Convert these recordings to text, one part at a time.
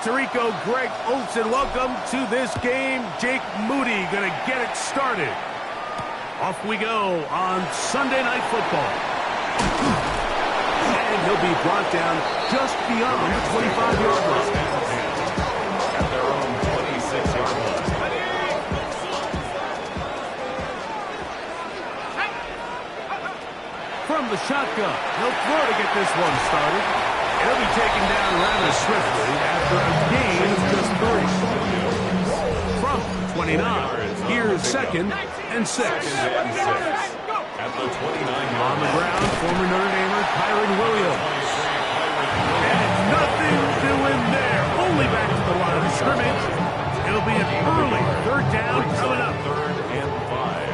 Tirico, Greg Olsen, welcome to this game. Jake Moody going to get it started. Off we go on Sunday Night Football. And he'll be brought down just beyond the 25-yard line. At their own 26-yard line. From the shotgun, he'll throw to get this one started. He'll be taken down rather swiftly after a gain of just 3. From 29, here's 2nd and 6. At the 29-yard On the ground, former Notre Damer Kyren Williams. And nothing doing there. Only back to the line of scrimmage. It'll be an early 3rd down coming up. 3rd and 5.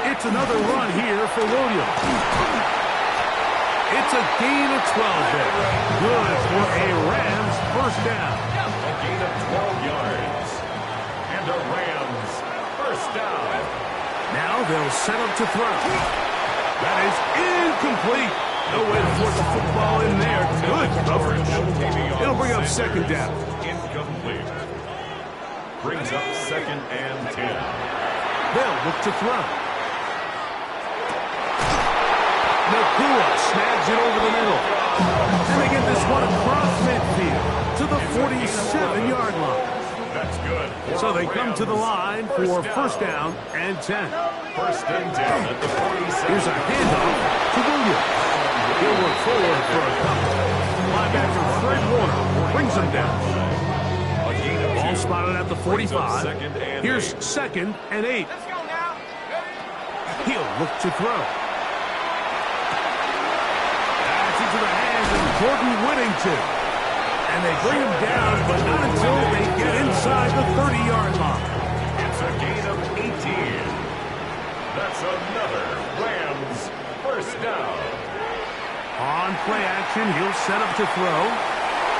It's another run here for Williams. It's a gain of 12 there. Good for a Rams 1st down. A gain of 12 yards. And a Rams 1st down. Now they'll set up to throw. That is incomplete. No way to force the football in there. Good coverage. It'll bring up 2nd down. Incomplete. Brings up 2nd and 10. They'll look to throw. Nakua snags it over the middle. And they get this one across midfield to the 47-yard line. That's good. So they come to the line for 1st down and 10. 1st and 10 at the 47. Here's a handoff to Williams. He'll work forward for a couple. Linebacker Fred Warner brings him down. Ball spotted at the 45. Here's 2nd and 8. He'll look to throw. That's into the hands of Jordan Whittington. And they bring him down, but not until they get inside the 30-yard line. It's a gain of 18. That's another Rams 1st down. On play action, he'll set up to throw.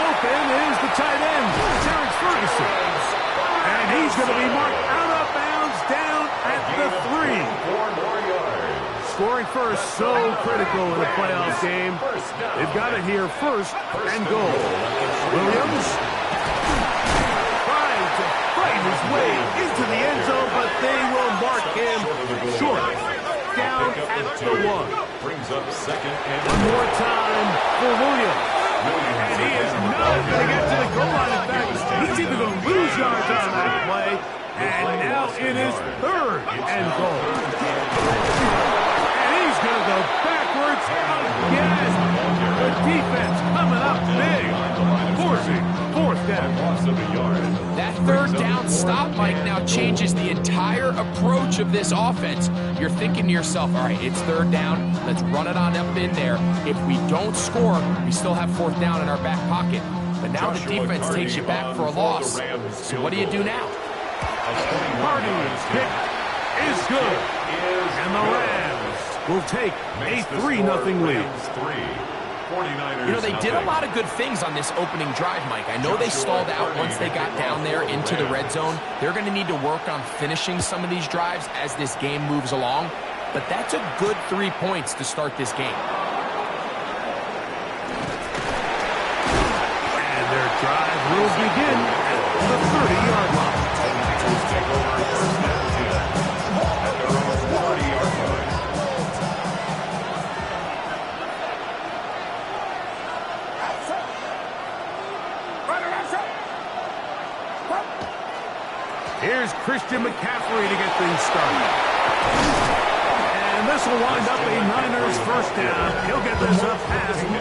Open is the tight end, Terrence Ferguson. And he's going to be marked out of bounds down at the 3. 4 more yards. Scoring first, so critical in a playoff game. They've got it here 1st and goal. Williams trying to fight his way into the end zone, but they will mark him short. Down at the 1. Brings up 2nd and One more time for Williams. And he is not going to get to the goal line. In fact, he's even going to lose yards on that play. And now it is 3rd and goal. And he's going to go backwards again. The defense coming up big. Forcing 4th down. loss of a yard. That 3rd down stop, Mike, now changes the entire approach of this offense. You're thinking to yourself, all right, it's 3rd down. Let's run it on up in there. If we don't score, we still have 4th down in our back pocket. But now the defense takes you back for a loss. So what do you do now? Hardy's kick is good. And the Rams will take a 3-0 lead. You know, they did a lot of good things on this opening drive, Mike. I know they stalled out once they got down there into the red zone. They're going to need to work on finishing some of these drives as this game moves along. But that's a good 3 points to start this game. And their drive will begin at the 30-yard line. Here's Christian McCaffrey to get things started. And this will wind up a Niners 1st down. He'll get this up past the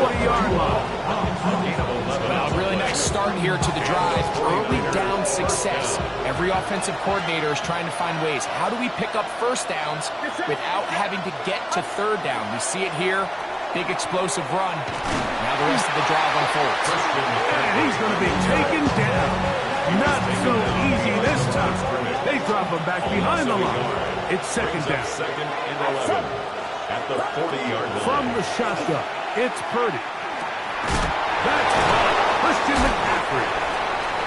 40-yard line. Well, really nice start here to the drive. Early down success. Every offensive coordinator is trying to find ways. How do we pick up 1st downs without having to get to 3rd down? We see it here. Big explosive run. Now the rest of the drive unfolds. And he's going to be taken down. Not so easy this time. They drop him back behind the line. It's 2nd down. 2nd and 11 at the 40-yard line. From the shotgun, it's Purdy. That's Christian McCaffrey.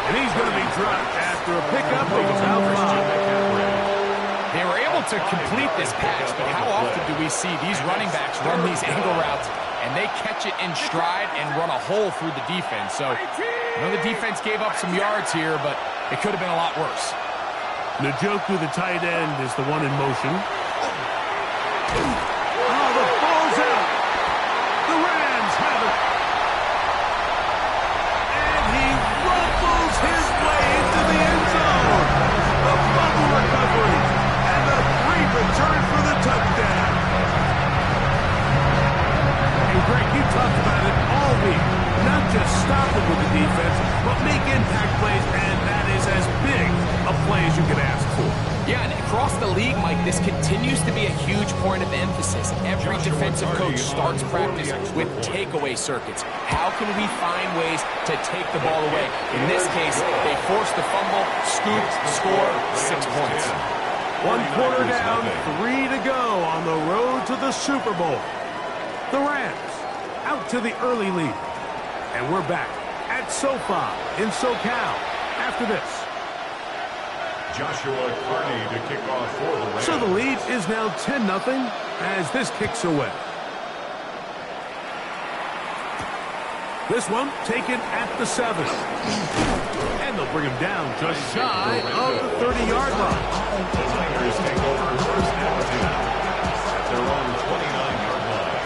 And he's going to be dropped after a pickup of about 5. They were able to complete this pass, but how often do we see these running backs run these angle routes they catch it in stride and run a hole through the defense. So, I know the defense gave up some yards here, but it could have been a lot worse. Njoku, the tight end, is the one in motion. Oh, the ball's out. The Rams have it. And he ruffles his way into the end zone. The fumble recovery and the great return for the touchdown. And Greg, you talked about it all week. Not just stopping with the defense, but make impact plays, and that is as big a play as you can ask for. Yeah, and across the league, Mike, this continues to be a huge point of emphasis. Every defensive coach starts practice with takeaway circuits. How can we find ways to take the ball away? In this case, they forced the fumble, scooped, score, 6 points. 1 quarter down, 3 to go on the road to the Super Bowl. The Rams out to the early lead. And we're back at SoFi in SoCal after this. Joshua Carney to kick off for the Rams. So the lead is now 10-0 as this kicks away. This one taken at the 7. And they'll bring him down just shy of the 30-yard line. The Niners take over first and 10 at their own 29-yard line.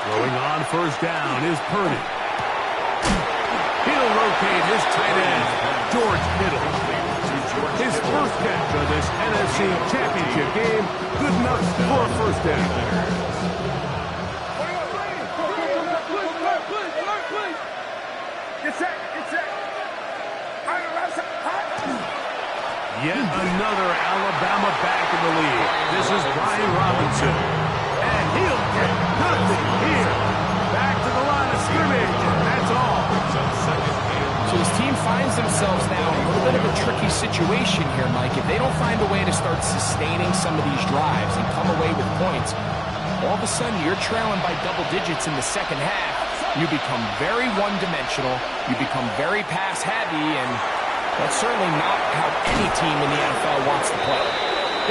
Throwing on first down is Purdy. He'll locate his tight end, George Kittle. His first catch of this NFC Championship game, good enough for a first down. Yet another Alabama back in the lead. This is Brian Robinson. And he'll get nothing here. Back to the line of scrimmage, and that's all. So his team finds themselves now in a little bit of a tricky situation here, Mike. If they don't find a way to start sustaining some of these drives and come away with points, all of a sudden you're trailing by double digits in the second half. You become very one-dimensional. You become very pass-heavy, and that's certainly not how any team in the NFL wants to play.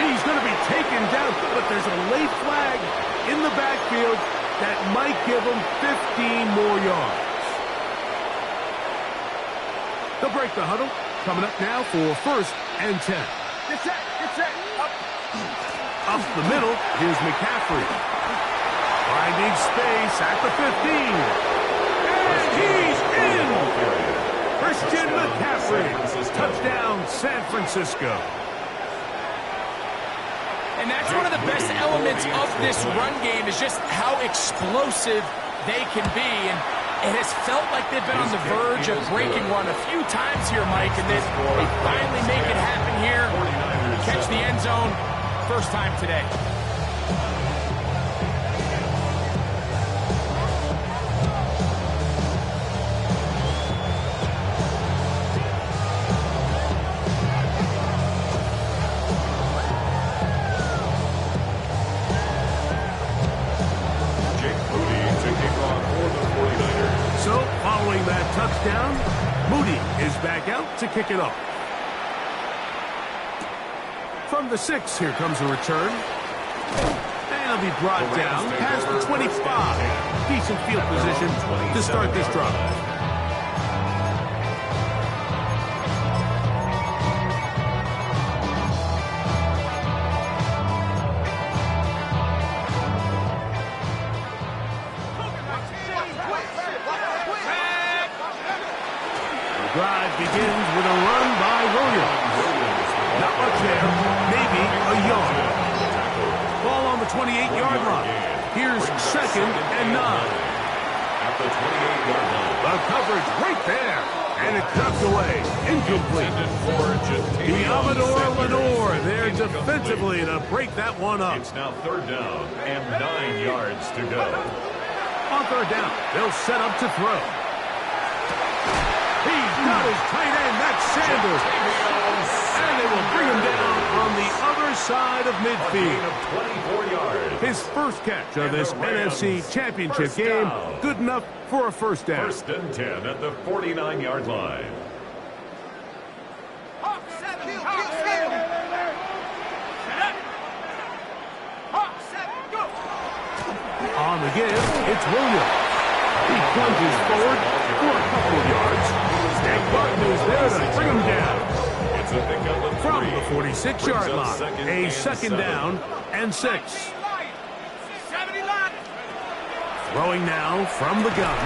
He's going to be taken down, but there's a late flag in the backfield that might give him 15 more yards. They'll break the huddle. Coming up now for first and 10. Get set. Up the middle, here's McCaffrey. Finding space at the 15. And he's in! Christian McCaffrey. Touchdown, San Francisco. And that's one of the best elements of this run game is just how explosive they can be. And it has felt like they've been on the verge of breaking one a few times here, Mike, and then they finally make it happen here. Catch the end zone, first time today. Following that touchdown, Moody is back out to kick it off. From the 6, here comes a return. And he'll be brought down past the 25. Decent field position to start this drive. Drive begins with a run by Williams. Not much there, maybe a yard. Ball on the 28-yard line. Here's second and 9. At the 28-yard line. The coverage right there. And it tucked away. Incomplete. Diamador Lenore there defensively to break that one up. It's now third down and 9 yards to go. On third down, they'll set up to throw. He's got his tight end, that's Sanders. And they will bring him down on the other side of midfield. Of 24 yards. His first catch of this NFC Championship game, good enough for a first down. First and 10 at the 49-yard line. On the give, it's Williams. He plunges forward for a couple of yards. And Barton is there to bring him down. It's a pickup of 3. From the 46-yard line, a second down and 6. Throwing now from the gun.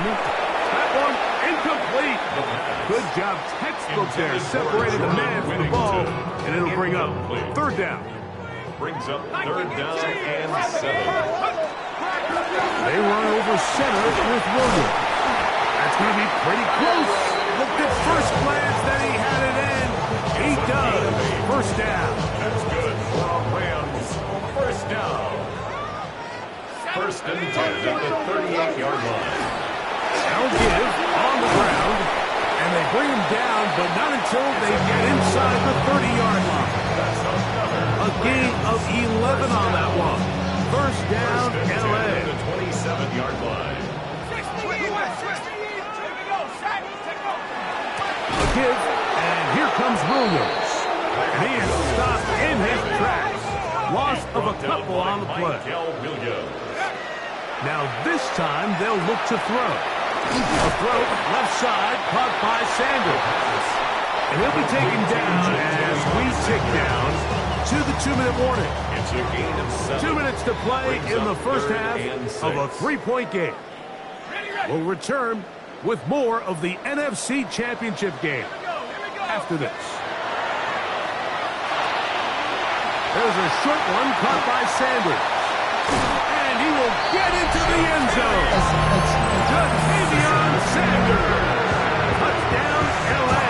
That one incomplete. Good job, textbook there. Separated the man from the ball. And it'll bring up third down. Brings up third down and 7. They run over center with Williams. That's going to be pretty close. Looked at first glance that he had it in. He does. First down. That's good for Rams. First down. First and 10 at the 38-yard line. Now give on the ground. And they bring him down, but not until they get inside the 30-yard line. That's another. A gain of 11 on that one. First down, First and 10 LA. at the 27-yard line. A give, and here comes Williams. And he is stopped in his tracks. Loss of a couple on the play. Michael Williams. Now this time they'll look to throw. A throw left side caught by Sanders. And he'll be taken down as we tick down to the 2-minute warning. It's a gain of 7. 2 minutes to play in the first half of a 3-point game. We'll return with more of the NFC Championship game after this. There's a short one caught by Sanders. And he will get into the end zone. Ja'Tavion Sanders. Touchdown, L.A.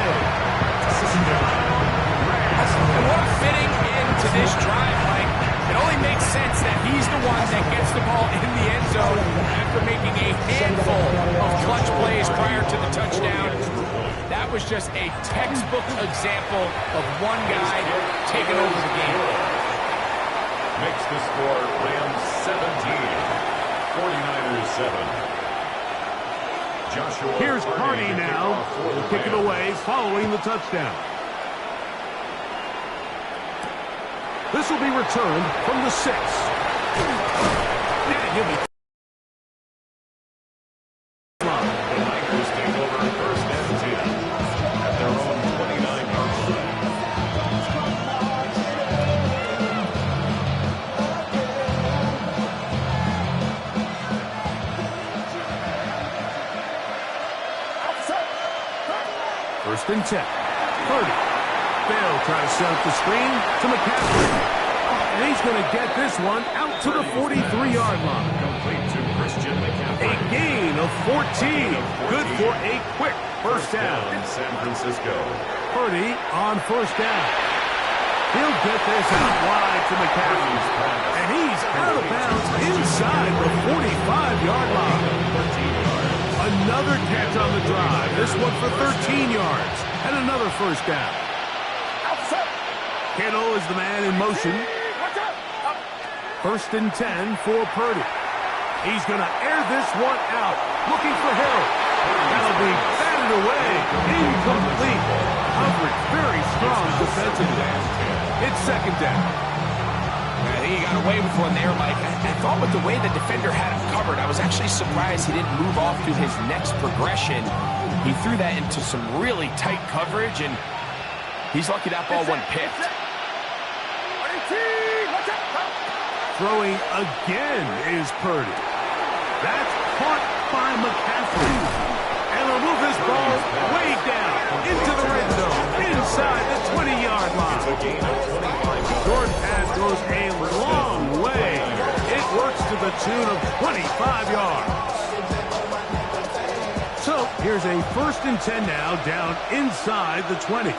And what a fitting end to this drive, Mike. It only makes sense that he's the one that gets the ball in the end zone after making a handful of clutch plays prior to the touchdown. That was just a textbook example of one guy taking over the game. Makes the score Rams 17, 49ers 7. Joshua Here's Hardy now. He'll kick it away following the touchdown. This will be returned from the 6. Yeah, he'll be The Niners take over first and 10 at their own 29-yard line. First and 10. Purdy. They'll try to set up the screen to McCaffrey. And he's going to get this one out to the 43-yard line. Complete to Christian A McCaffrey. gain of 14. Good for a quick first down. In San Francisco. Purdy on first down. He'll get this out wide to McCaffrey. And he's out of bounds inside the 45-yard line. 13 yards. Another catch on the drive. This one for 13 yards. And another first down. Kittle is the man in motion. First and 10 for Purdy. He's going to air this one out. Looking for Hill. That'll be batted away. Incomplete. Coverage very strong defensively. It's second down. I think he got away with one there, Mike. I thought with the way the defender had him covered, I was actually surprised he didn't move off to his next progression. He threw that into some really tight coverage, and he's lucky that ball wasn't picked. Throwing again is Purdy. That's caught by McCaffrey. And he'll move this ball way down into the red zone, inside the 20-yard line. Short pass goes a long way. It works to the tune of 25 yards. So here's a first and 10 now, down inside the 20.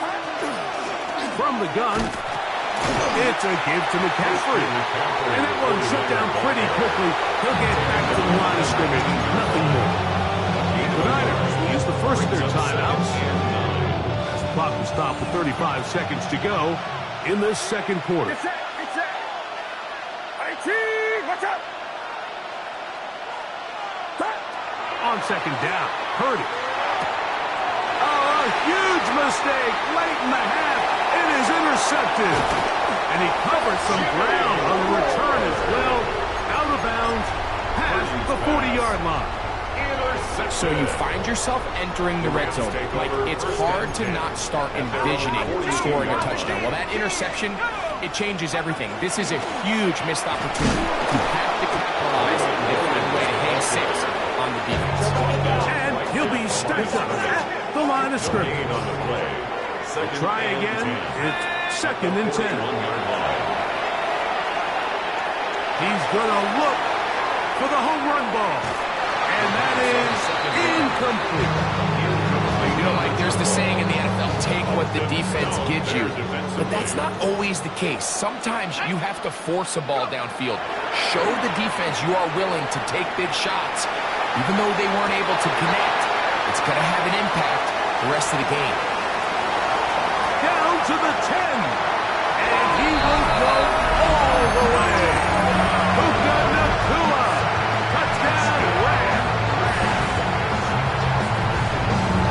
From the gun, it's a give to McCaffrey. And that one shut down pretty quickly. He'll get back to the line of scrimmage. Nothing more. The Niners will use the first of their timeouts. As the clock will stop with 35 seconds to go in this second quarter. On second down, Purdy. Oh, a huge mistake late in the half. It is intercepted. And he covered some ground on the return as well. Out of bounds, past the 30-yard line. So you find yourself entering the red zone. Like, it's hard to not start envisioning scoring a touchdown. Well, that interception, it changes everything. This is a huge missed opportunity. You have to capitalize and find a way to hang 6 on the defense. And he'll be stacked up at the line of scrimmage. Try again. It's 2nd and 10. He's going to look for the home run ball. And that is incomplete. You know, Mike, there's the saying in the NFL, take what the defense gives you. But that's not always the case. Sometimes you have to force a ball downfield. Show the defense you are willing to take big shots. Even though they weren't able to connect, it's going to have an impact the rest of the game. Down to the 10. And he will go all the way. Puka Nacua. Touchdown, Rams.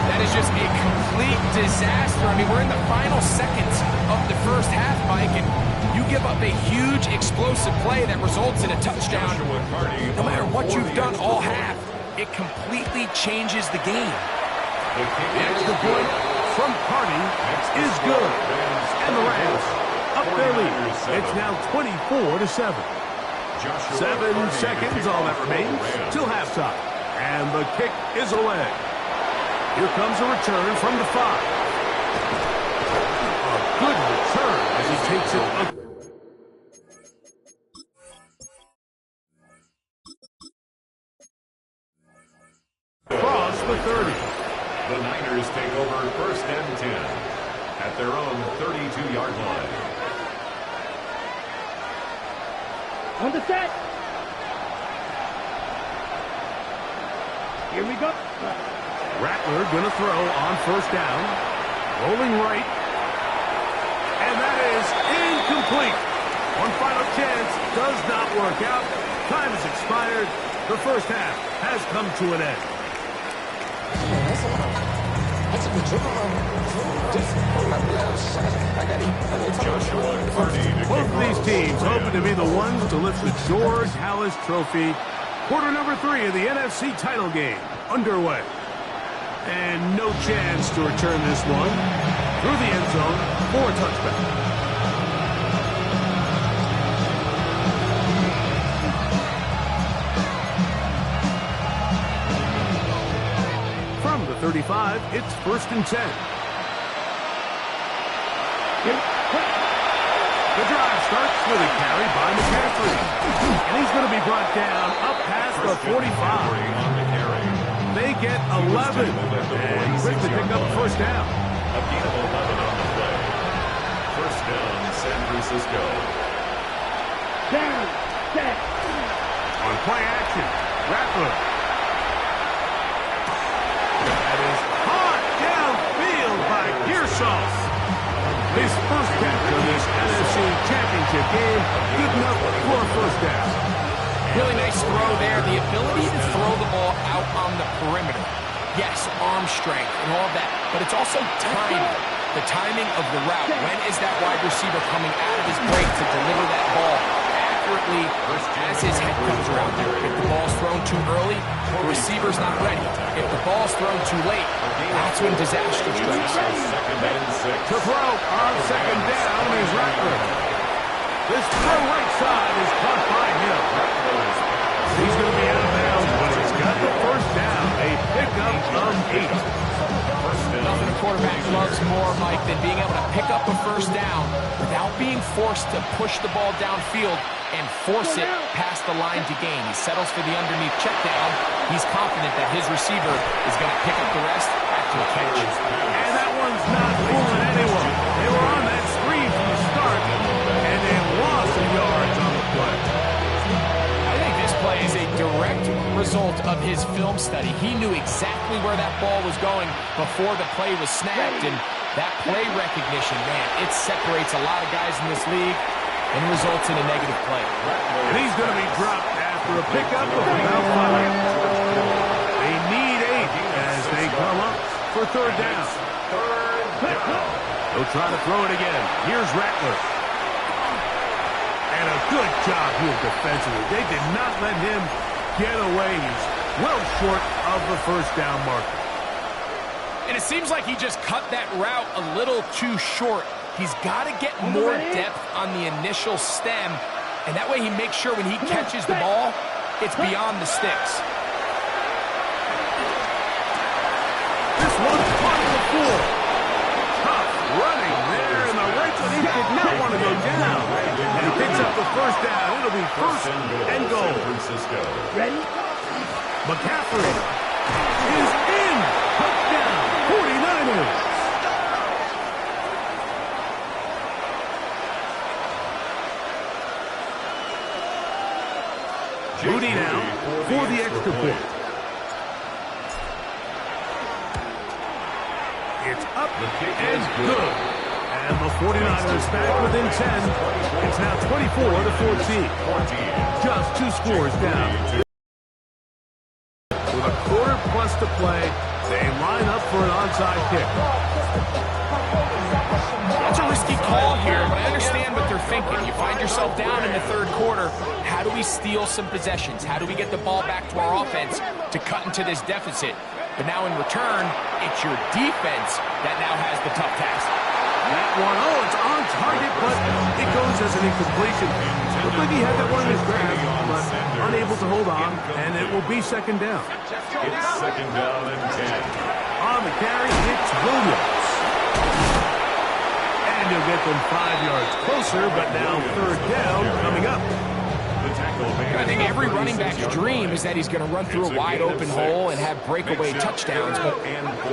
That is just a complete disaster. I mean, we're in the final seconds of the first half, Mike, and you give up a huge explosive play that results in a touchdown. No matter what you've done all half, it completely changes the game. The extra point from Carty is good. And the Rams up their lead. It's now 24-7. 7 seconds, all that remains, till halftime. And the kick is away. Here comes a return from the 5. A good return as he takes it. Across the 30. The Niners take over 1st and 10 at their own 32-yard line. On the set. Here we go. Rattler going to throw on 1st down. Rolling right. And that is incomplete. One final chance does not work out. Time has expired. The first half has come to an end. Both of these teams hoping to be the ones to lift the George Halas Trophy. Quarter number 3 of the NFC title game underway. And no chance to return this one through the end zone for a touchback. From the 35, it's 1st and 10. The drive starts with a carry by McCaffrey. And he's going to be brought down up past the 45. They get 11. And quick to pick up 1st down. A gain of 11 on the play. 1st down, San Francisco. Down, set. On play action, Rattler. That is hot downfield by Gearsoff. His first catch on this NFC Championship game. Good enough for a 1st down. Really nice throw there. The ability to throw the ball out on the perimeter. Yes, arm strength and all of that, but it's also timing. The timing of the route. When is that wide receiver coming out of his break to deliver that ball accurately as his head comes around there? If the ball's thrown too early, the receiver's not ready. If the ball's thrown too late, that's when disaster strikes. To throw on 2nd down is Rattler. This throw right side is caught by him. He's going to be out of bounds, but he's got the 1st down. A pickup of 8. Nothing a quarterback loves more, Mike, than being able to pick up a 1st down without being forced to push the ball downfield and force it past the line to gain. He settles for the underneath check down. He's confident that his receiver is going to pick up the rest after a catch. And that one's not fooling anyone. They were on that screen from the start, and they lost some yards on the play. I think this play is a direct result of his film study. He knew exactly where that ball was going before the play was snapped, and that play recognition, man, it separates a lot of guys in this league and results in a negative play. And he's going to be dropped after a pickup of about 5. They need 8 as they come up for 3rd down. They'll try to throw it again. Here's Rattler. And a good job here defensively. They did not let him get away. He's well short of the first down marker. And it seems like he just cut that route a little too short. He's got to get more depth on the initial stem, and that way he makes sure when he catches the ball, it's beyond the sticks. This one's caught on the floor. Tough running there in the right side. He did not want to go down. And he picks up the first down. It'll be first and goal. Ready? McCaffrey is in. Touchdown, 49ers. Moody now for the extra point. It's up and good. And the 49ers back within 10. It's now 24-14. Just 2 scores down. With a quarter plus to play, they line up for an onside kick. It's a risky call here, but I understand what they're thinking. You find yourself down in the third quarter. How do we steal some possessions? How do we get the ball back to our offense to cut into this deficit? But now in return, it's your defense that now has the tough task. That one, it's on target, but it goes as an incompletion. Looked like he had that one in his grasp, but unable to hold on, and it will be second down. It's second down and 10. On the carry, it's Williams. And he'll get them 5 yards closer, but now third down coming up. I think every running back's dream is that he's going to run through a wide open hole and have breakaway touchdowns, but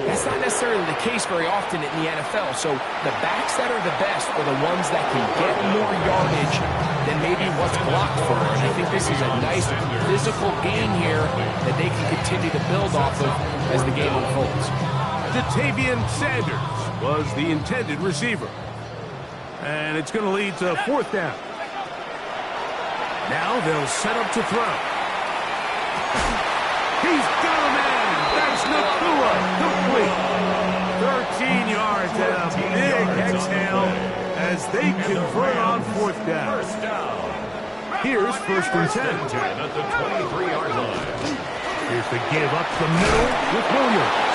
that's not necessarily the case very often in the NFL. So the backs that are the best are the ones that can get more yardage than maybe what's blocked for. And I think this is a nice physical gain here that they can continue to build off of as the game unfolds. Ja'Tavion Sanders was the intended receiver. And it's going to lead to fourth down. Now they'll set up to throw. He's got a man. That's Nacua. Complete. 13 yards and a big exhale as they convert on fourth down. Here's first and 10. At the 23-yard line. Here's the give up the middle with Williams.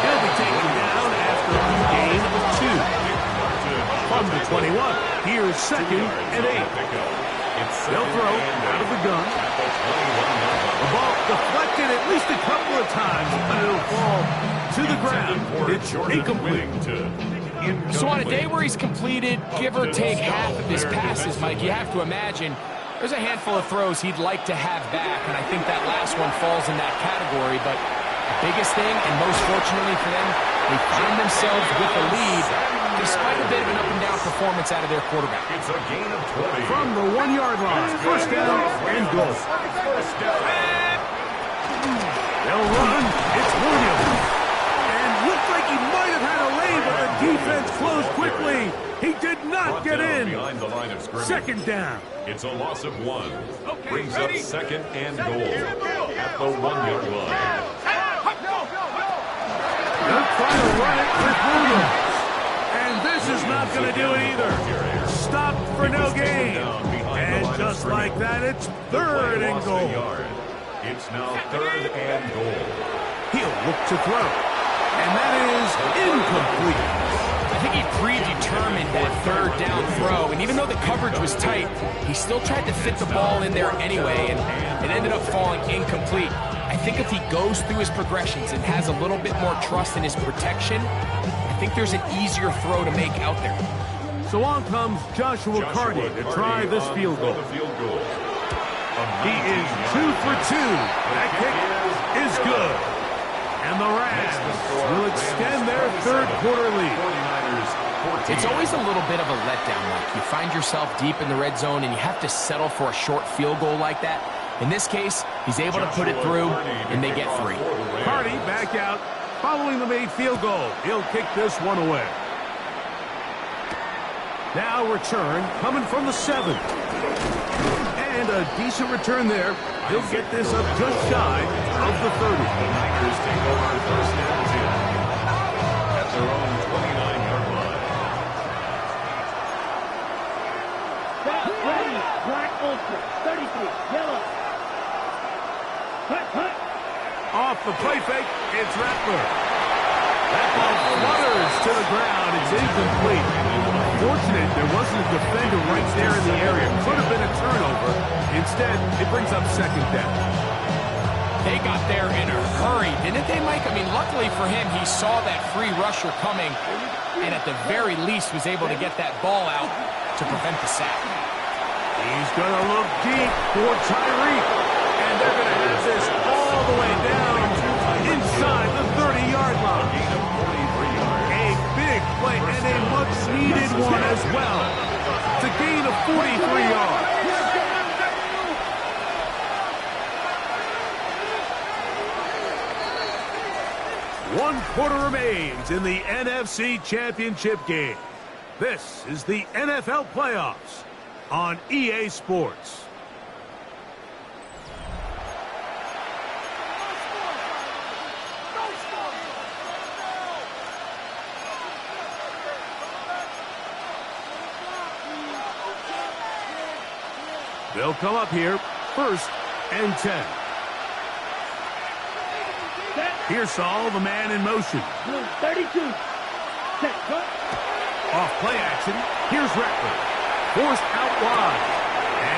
He'll be taken down after a gain of 2. From the 21. Here's second and 8. They'll throw out of the gun. The ball deflected at least a couple of times, but it'll fall to the ground. It's incomplete. So on a day where he's completed, give or take half of his passes, Mike, you have to imagine there's a handful of throws he'd like to have back, and I think that last one falls in that category. But the biggest thing, and most fortunately for them, they find themselves with the lead despite a bit of an up-and-down performance out of their quarterback. It's a gain of 20. From the 1-yard line, first down and goal. They'll run. It's Williams. And looked like he might have had a lane, but the defense closed quickly. He did not get in. Behind the line of scrimmage. Second down. It's a loss of 1. Brings up second and goal at the 1-yard line. They're trying to run it with Williams. And this is not going to do it either. Stop for no gain. And just like that, it's third and goal. It's now third and goal. He'll look to throw. And that is incomplete. I think he predetermined that third down throw, and even though the coverage was tight, he still tried to fit the ball in there anyway, and it ended up falling incomplete. I think if he goes through his progressions and has a little bit more trust in his protection, I think there's an easier throw to make out there. So on comes Joshua Carty to try this field goal. He is 2 for 2. That kick is good. And the Rams will extend their third quarter lead. It's always a little bit of a letdown, Mike. You find yourself deep in the red zone and you have to settle for a short field goal like that. In this case, he's able to put it through, and they get 3. Carty back out following the made field goal. He'll kick this one away. Now return coming from the 7. And a decent return there. He'll get this up just shy of the 30. The Niners take over first and 10 at their own 29-yard line. Stop, ready, 33, yellow. Hut, hut. off the play fake. It's Rattler. That ball flutters to the ground. It's incomplete. Fortunate there wasn't a defender right there in the area. Could have been a turnover. Instead, it brings up second down. They got there in a hurry, didn't they, Mike? I mean, luckily for him, he saw that free rusher coming and at the very least was able to get that ball out to prevent the sack. He's going to look deep for Tyreek. And they're going to have this all the way down inside the 30-yard line. A big play and a much-needed one as well to gain a 43 yards. One quarter remains in the NFC Championship game. This is the NFL Playoffs on EA Sports. They'll come up here, 1st and 10. Here's Saul, the man in motion. 32. Off play action, here's Rattler. Forced out wide.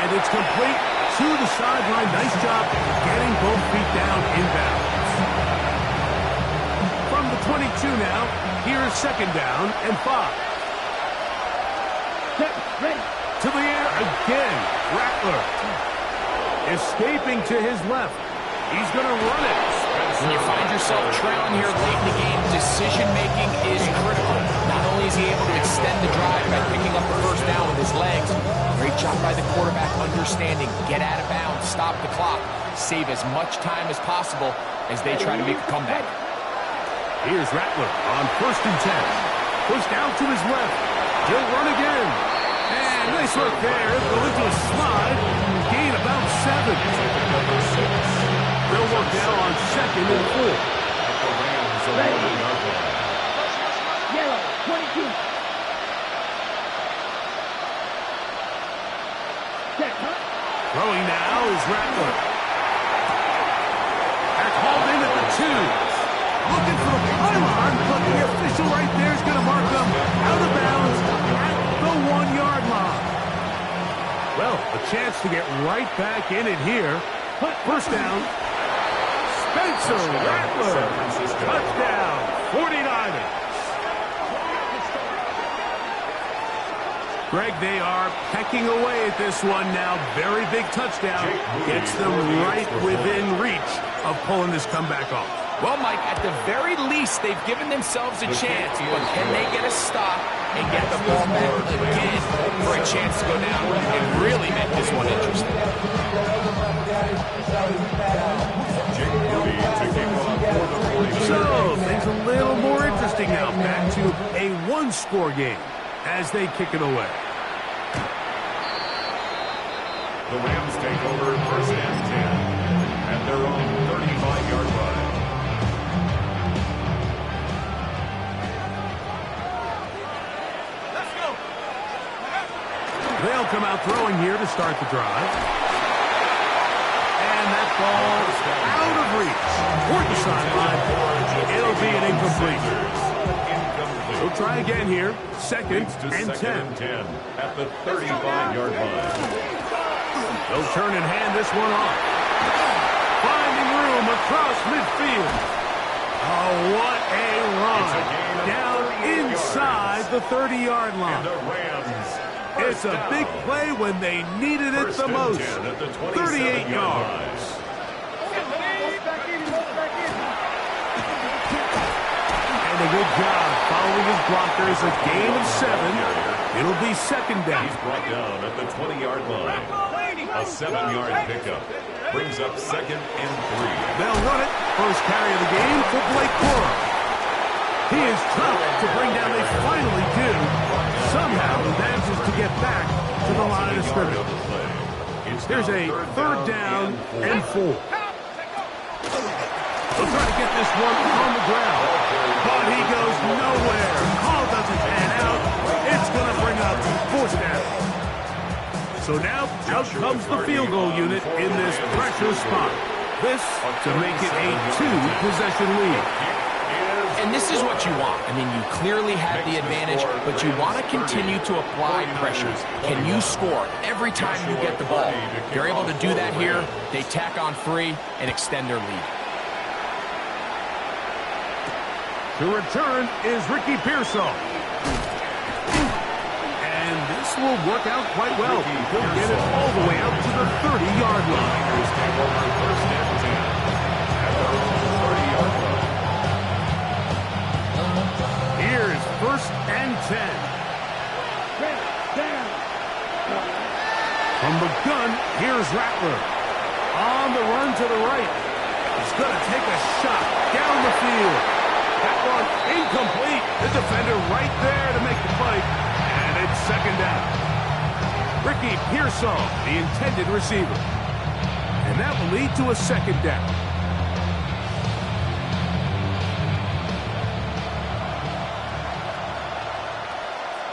And it's complete to the sideline. Nice job getting both feet down inbounds. From the 22 now, here's 2nd down and 5. Ready. To the air again. Rattler escaping to his left. He's going to run it. When you find yourself trailing here late in the game, decision-making is critical. Not only is he able to extend the drive by picking up the 1st down with his legs, great job by the quarterback understanding, get out of bounds, stop the clock, save as much time as possible as they try to make a comeback. Here's Rattler on 1st and 10. Pushed out to his left. He'll run again. And nice work there. Go into a slide. Gain about 7. They'll work now on 2nd and 4. Ready. Yellow, 22. Set, huh? Throwing now is Rattler. They're called in at the 2. Looking for the pylon, but the official right there is going to mark them out of bounds at the 1-yard line. Well, a chance to get right back in it here. 1st down. Spencer Rattler. Touchdown, 49ers. Greg, they are pecking away at this one now. Very big touchdown. Gets them right within reach of pulling this comeback off. Well, Mike, at the very least, they've given themselves a chance, but can they get a stop and get the ball back again for a chance to go down and really make this one interesting? So, things a little more interesting now. Back to a 1-score game as they kick it away. The Rams take over 1st and 10 at their own 35-yard line. They'll come out throwing here to start the drive. And that ball out of reach. Toward the sideline. It'll be an incomplete. They'll try again here. 2nd and 10. At the 35-yard line. They'll turn and hand this one off. Finding room across midfield. Oh, what a run. Down inside the 30-yard line. And the Rams. It's a big play when they needed it the most. 38 yards. And a good job following his blockers. A gain of 7. It'll be 2nd down. He's brought down at the 20-yard line. A 7-yard pickup. Brings up 2nd and 3. They'll run it. First carry of the game for Blake Corum. He is tough to bring down. They finally do. Somehow he manages to get back to the line of scrimmage. There's a 3rd down and 4. They'll try to get this one on the ground. But he goes nowhere. Call doesn't pan out. It's going to bring up 4th down. So now out comes the field goal unit in this pressure spot. this to make it a 2-possession lead. And this is what you want. I mean, you clearly have the advantage, but you want to continue to apply pressure. Can you score every time you get the ball? You're able to do that here. They tack on 3 and extend their lead. The return is Ricky Pearsall. And this will work out quite well. He'll get it all the way out to the 30-yard line. First and 10 at their own 30-yard line. Here's first and 10. From the gun, here's Rattler. On the run to the right. He's going to take a shot down the field. That one incomplete. The defender right there to make the fight. And it's second down. Ricky Pearsall, the intended receiver. And that will lead to a second down.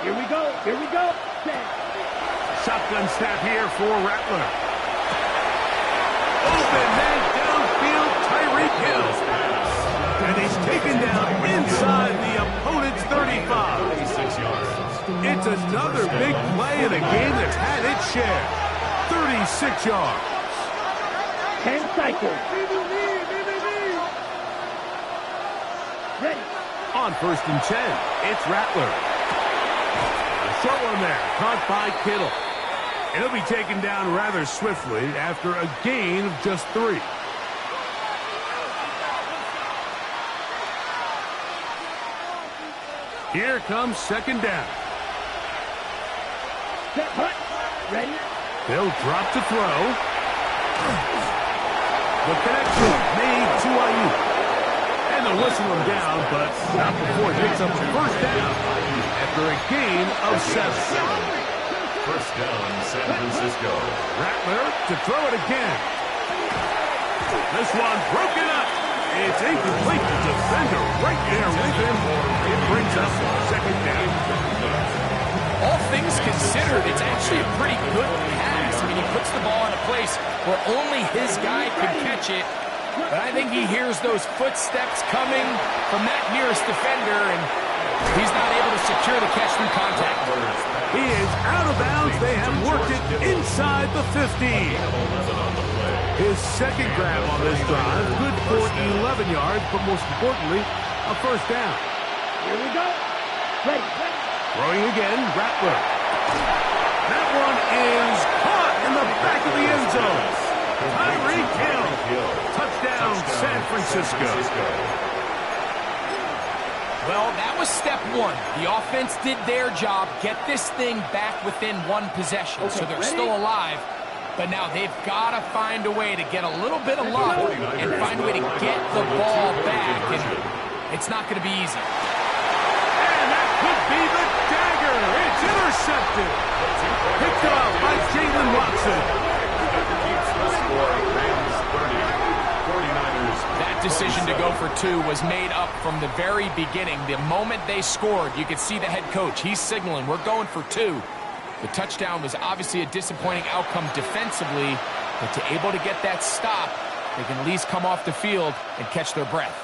Here we go. Here we go. Shotgun snap here for Rattler. Open man downfield, Tyreek Hill. And he's taken down inside the opponent's 35. 36 yards. It's another big play in a game that's had its share. 36 yards. 10 cycles. Ready. On first and 10, it's Rattler. A short one there, caught by Kittle. He'll be taken down rather swiftly after a gain of just 3. Here comes second down. Set, hut. Ready. They'll drop to throw. The connection made to Ayuk. And they'll whistle him down, but not before he picks up the first down after a gain of 7. First down, San Francisco. Rattler to throw it again. This one broken up. It's incomplete. The defender right there with him. It brings up second down. All things considered, it's actually a pretty good pass. I mean, he puts the ball in a place where only his guy can catch it. But I think he hears those footsteps coming from that nearest defender, and he's not able to secure the catch through contact. He is out of bounds. They have worked it inside the 15. His second grab on this drive, good for 11 yards, but most importantly, a first down. Here we go. Ready. Throwing again, Rattler. That one is caught in the back of the end zone. Tyreek Hill. Touchdown, San Francisco. Well, that was step 1. The offense did their job, get this thing back within 1 possession, so they're still alive. But now they've got to find a way to get a little bit of luck and find a way to get the ball back. And it's not going to be easy. And that could be the dagger. It's intercepted. Picked up by Jalen Watson. That decision to go for 2 was made up from the very beginning. The moment they scored, you could see the head coach. He's signaling, we're going for 2. The touchdown was obviously a disappointing outcome defensively, but to able to get that stop, they can at least come off the field and catch their breath.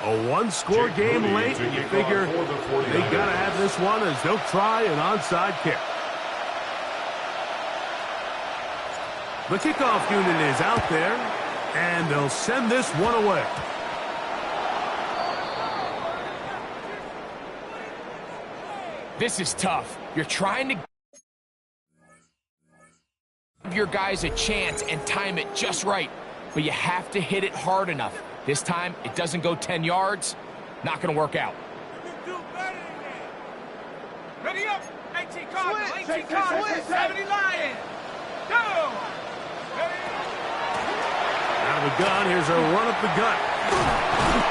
A one-score game late, and you figure they got to have this one as they'll try an onside kick. The kickoff unit is out there, and they'll send this one away. This is tough. You're trying to give your guys a chance and time it just right, but you have to hit it hard enough. This time, it doesn't go 10 yards. Not going to work out. Ready up! 18 Cardinals, 18 Cardinals, 70 Lions. Go! Out of the gun, here's a run up the gut.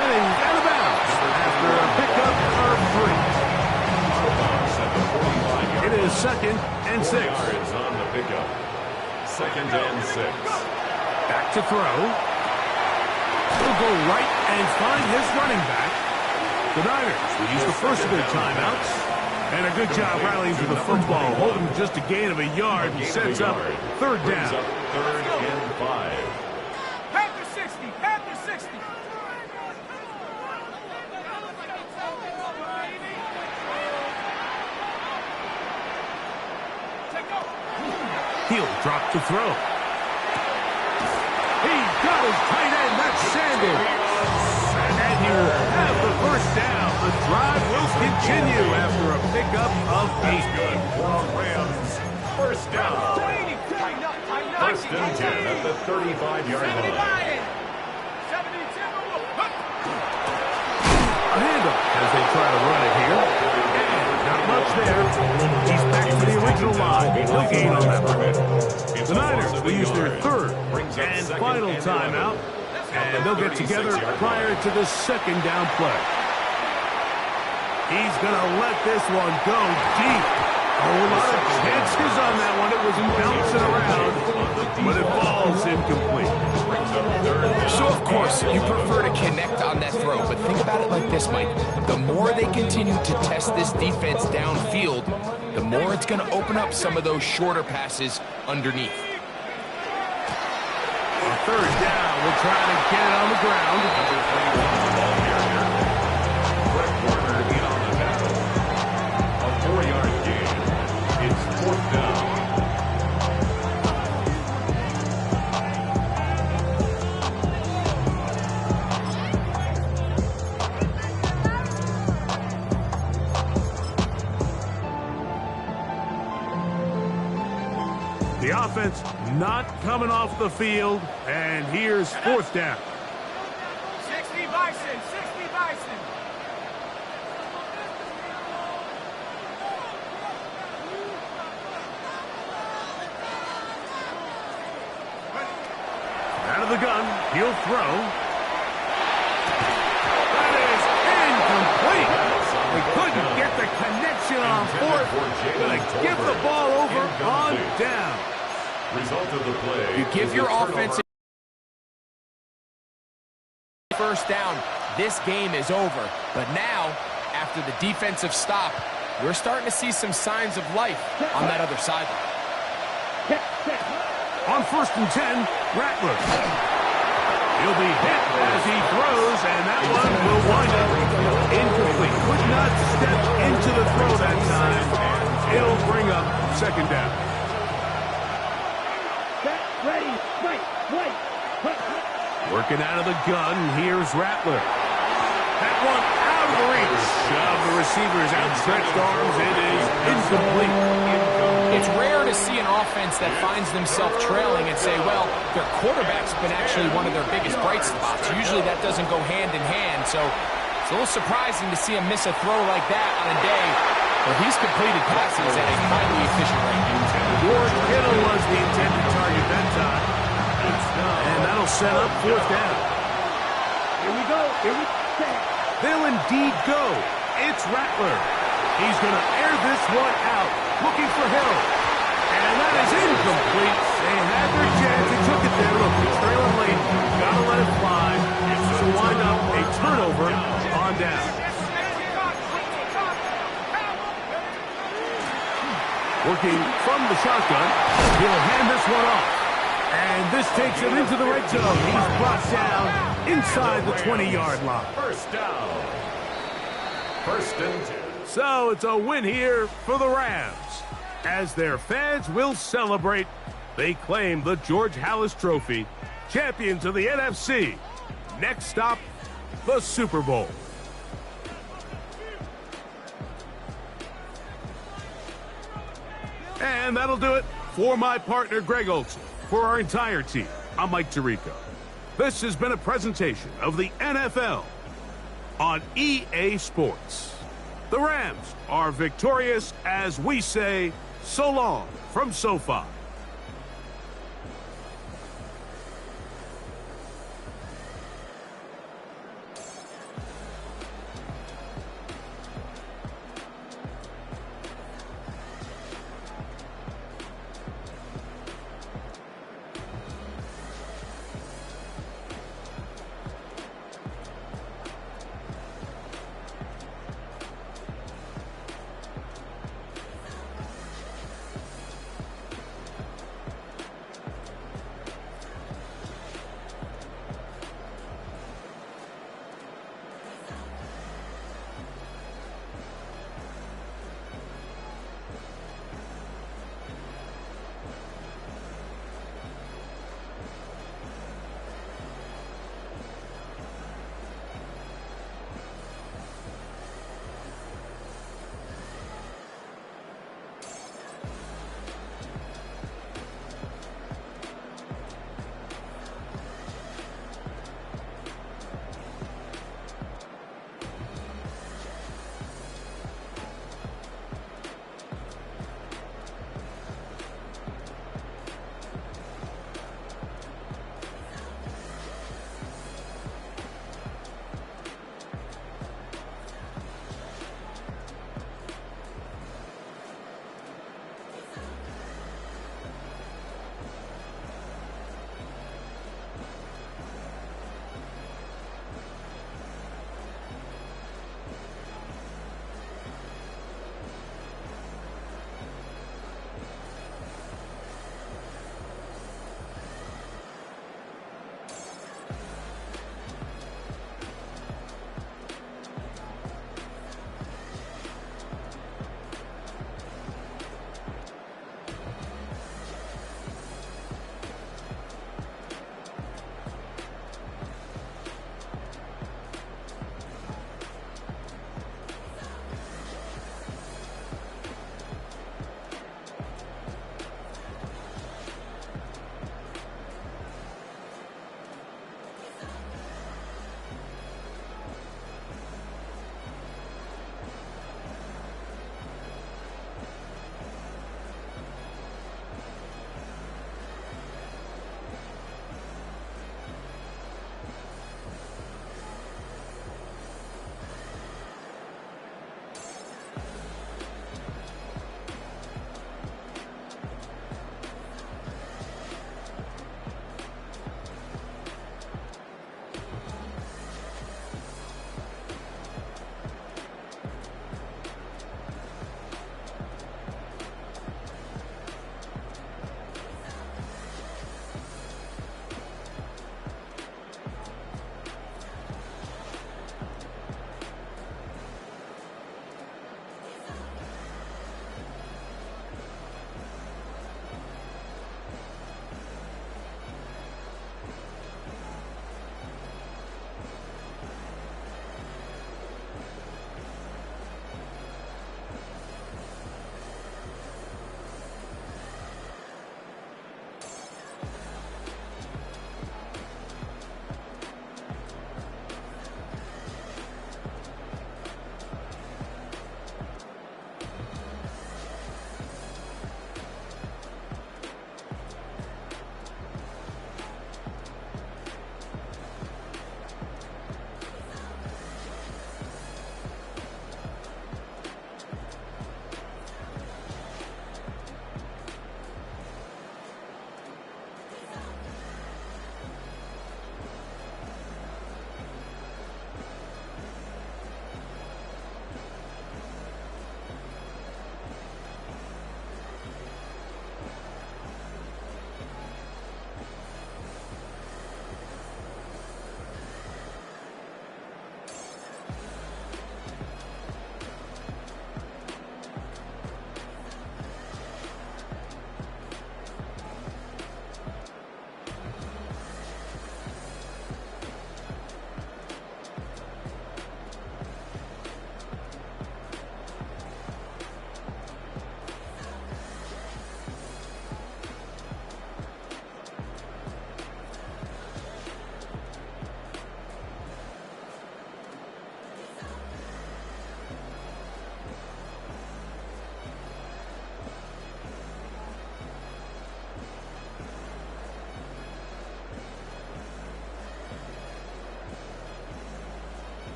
And he's out of bounds after a pickup of 3. It is second and 6. Yards on the pickup. Second and 6. Back to throw. He'll go right and find his running back. The Niners will use the first of their timeouts. And a good job rallying to the football, holding just a gain of a yard and sets up third down. Third and 5. Panther 60, Drop to throw. He got his tight end. That's Sanders. And he will have the first down. The drive will continue after a pickup of 8. Good for Rams. First down. First and 10 at the 35-yard line. A handoff as they try to run it here. And not much there. He's back to the original line. No gain on that one. The Niners will use their third and final timeout. And they'll get together prior to the second down play. He's going to let this one go deep. A lot of chances on that one. It was bouncing around, but it falls incomplete. So, of course, you prefer to connect on that throw, but think about it like this, Mike. The more they continue to test this defense downfield, the more it's going to open up some of those shorter passes underneath. On third down, we'll try to get it on the ground. A 4-yard gain. It's fourth down. The offense not coming off the field, and here's fourth down. 60 Bison, 60 Bison. Out of the gun, he'll throw. That is incomplete. We couldn't get the connection on fourth. Gonna give the ball over on down. Result of the play. You give your offense a first down, this game is over. But now, after the defensive stop, we're starting to see some signs of life on that other sideline. On first and 10, Rattler. He'll be hit as he throws, and that one will wind up incomplete. Could not step into the throw that time. It'll bring up second down. Ready, right, right. Working out of the gun, here's Rattler. That one out of the reach of the receiver's outstretched arms. It is incomplete. It's rare to see an offense that finds themselves trailing and say, well, their quarterback's been actually one of their biggest bright spots. Usually that doesn't go hand in hand, so it's a little surprising to see him miss a throw like that on a day where he's completed passes at a highly efficient rate. George Kittle was the intended target that time. And that'll set up fourth down. Here we go. Here we go. They'll indeed go. It's Rattler. He's going to air this one out, looking for Hill. And that is incomplete. They had their chance. They took it there. Look, it's trailing late. Got to let it fly. So wind up a turnover on down. Working from the shotgun. He'll hand this one off. And this takes him into the red zone. He's brought down inside the 20-yard line. First down. First and 10. So it's a win here for the Rams. As their fans will celebrate, they claim the George Halas Trophy, champions of the NFC. Next stop, the Super Bowl. And that'll do it for my partner, Greg Olson. For our entire team, I'm Mike Tirico. This has been a presentation of the NFL on EA Sports. The Rams are victorious as we say so long from SoFi.